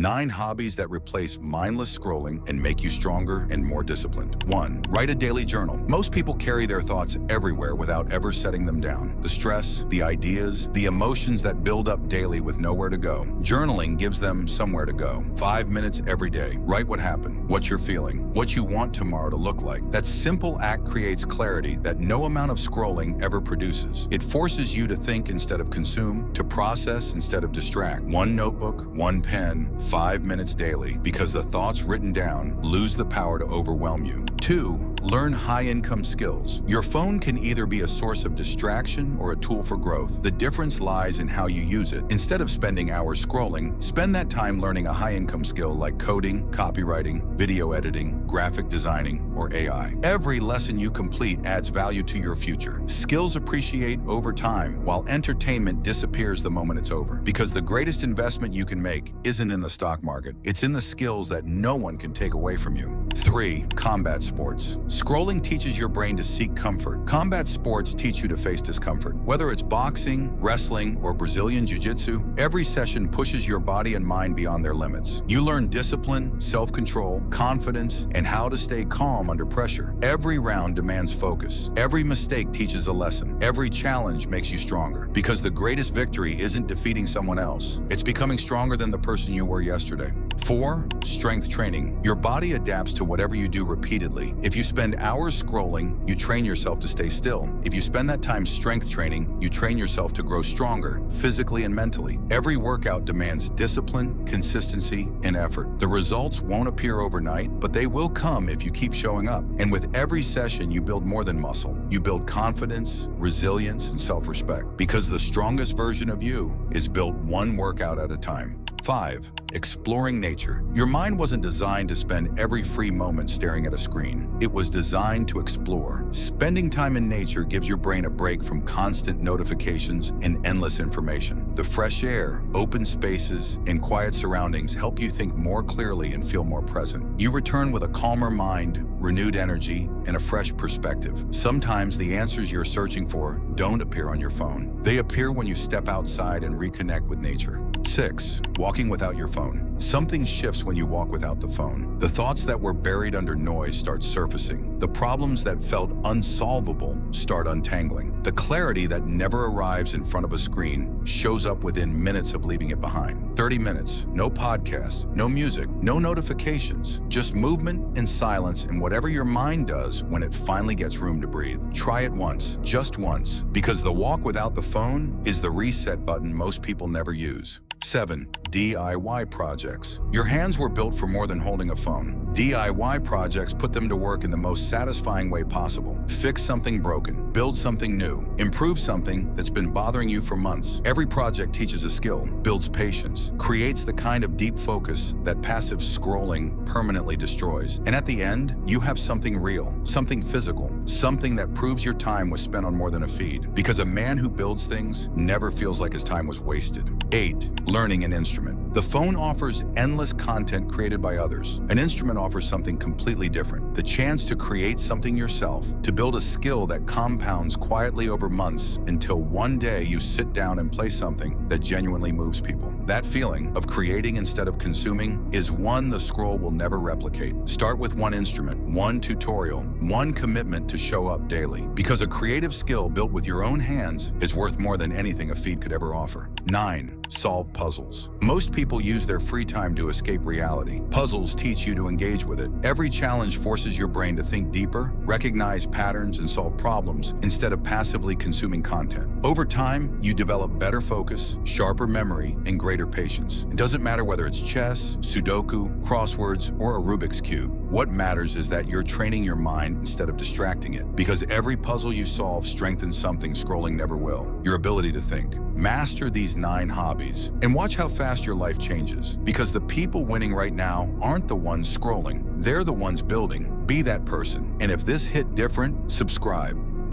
9 hobbies that replace mindless scrolling and make you stronger and more disciplined. 1. Write a daily journal. Most people carry their thoughts everywhere without ever setting them down. The stress, the ideas, the emotions that build up daily with nowhere to go. Journaling gives them somewhere to go. 5 minutes every day. Write what happened, what you're feeling, what you want tomorrow to look like. That simple act creates clarity that no amount of scrolling ever produces. It forces you to think instead of consume, to process instead of distract. 1 notebook, 1 pen, 5 minutes daily, because the thoughts written down lose the power to overwhelm you. 2. Learn high-income skills. Your phone can either be a source of distraction or a tool for growth. The difference lies in how you use it. Instead of spending hours scrolling, spend that time learning a high-income skill like coding, copywriting, video editing, graphic designing, or AI. Every lesson you complete adds value to your future. Skills appreciate over time, while entertainment disappears the moment it's over. Because the greatest investment you can make isn't in the stock market. It's in the skills that no one can take away from you. 3. Combat sports. Scrolling teaches your brain to seek comfort. Combat sports teach you to face discomfort. Whether it's boxing, wrestling, or Brazilian jiu-jitsu, every session pushes your body and mind beyond their limits. You learn discipline, self-control, confidence, and how to stay calm under pressure. Every round demands focus. Every mistake teaches a lesson. Every challenge makes you stronger. Because the greatest victory isn't defeating someone else. It's becoming stronger than the person you were yesterday. 4. Strength training. Your body adapts to whatever you do repeatedly. If you spend hours scrolling, you train yourself to stay still. If you spend that time strength training, you train yourself to grow stronger, physically and mentally. Every workout demands discipline, consistency, and effort. The results won't appear overnight, but they will come if you keep showing up. And with every session, you build more than muscle. You build confidence, resilience, and self-respect. Because the strongest version of you is built one workout at a time. 5. Exploring nature. Your mind wasn't designed to spend every free moment staring at a screen. It was designed to explore. Spending time in nature gives your brain a break from constant notifications and endless information. The fresh air, open spaces, and quiet surroundings help you think more clearly and feel more present. You return with a calmer mind, renewed energy, and a fresh perspective. Sometimes the answers you're searching for don't appear on your phone. They appear when you step outside and reconnect with nature. 6. Walking without your phone. Something shifts when you walk without the phone. The thoughts that were buried under noise start surfacing. The problems that felt unsolvable start untangling. The clarity that never arrives in front of a screen shows up within minutes of leaving it behind. 30 minutes, no podcasts, no music, no notifications, just movement and silence and whatever your mind does when it finally gets room to breathe. Try it once, just once, because the walk without the phone is the reset button most people never use. 7. DIY projects. Your hands were built for more than holding a phone. DIY projects put them to work in the most satisfying way possible. Fix something broken, build something new, improve something that's been bothering you for months. Every project teaches a skill, builds patience, creates the kind of deep focus that passive scrolling permanently destroys. And at the end, you have something real, something physical, something that proves your time was spent on more than a feed. Because a man who builds things never feels like his time was wasted. 8. Learning an instrument. The phone offers endless content created by others. An instrument offers something completely different. The chance to create something yourself, to build a skill that compounds quietly over months until one day you sit down and play something that genuinely moves people. That feeling of creating instead of consuming is one the scroll will never replicate. Start with one instrument, one tutorial, one commitment to show up daily. Because a creative skill built with your own hands is worth more than anything a feed could ever offer. 9. Solve puzzles. Most people use their free time to escape reality. Puzzles teach you to engage with it. Every challenge forces your brain to think deeper, recognize patterns, and solve problems instead of passively consuming content. Over time, you develop better focus, sharper memory, and greater patience. It doesn't matter whether it's chess, Sudoku, crosswords, or a Rubik's Cube. What matters is that you're training your mind instead of distracting it. Because every puzzle you solve strengthens something scrolling never will. Your ability to think. Master these 9 hobbies and watch how fast your life changes. Because the people winning right now aren't the ones scrolling. They're the ones building. Be that person. And if this hit different, subscribe.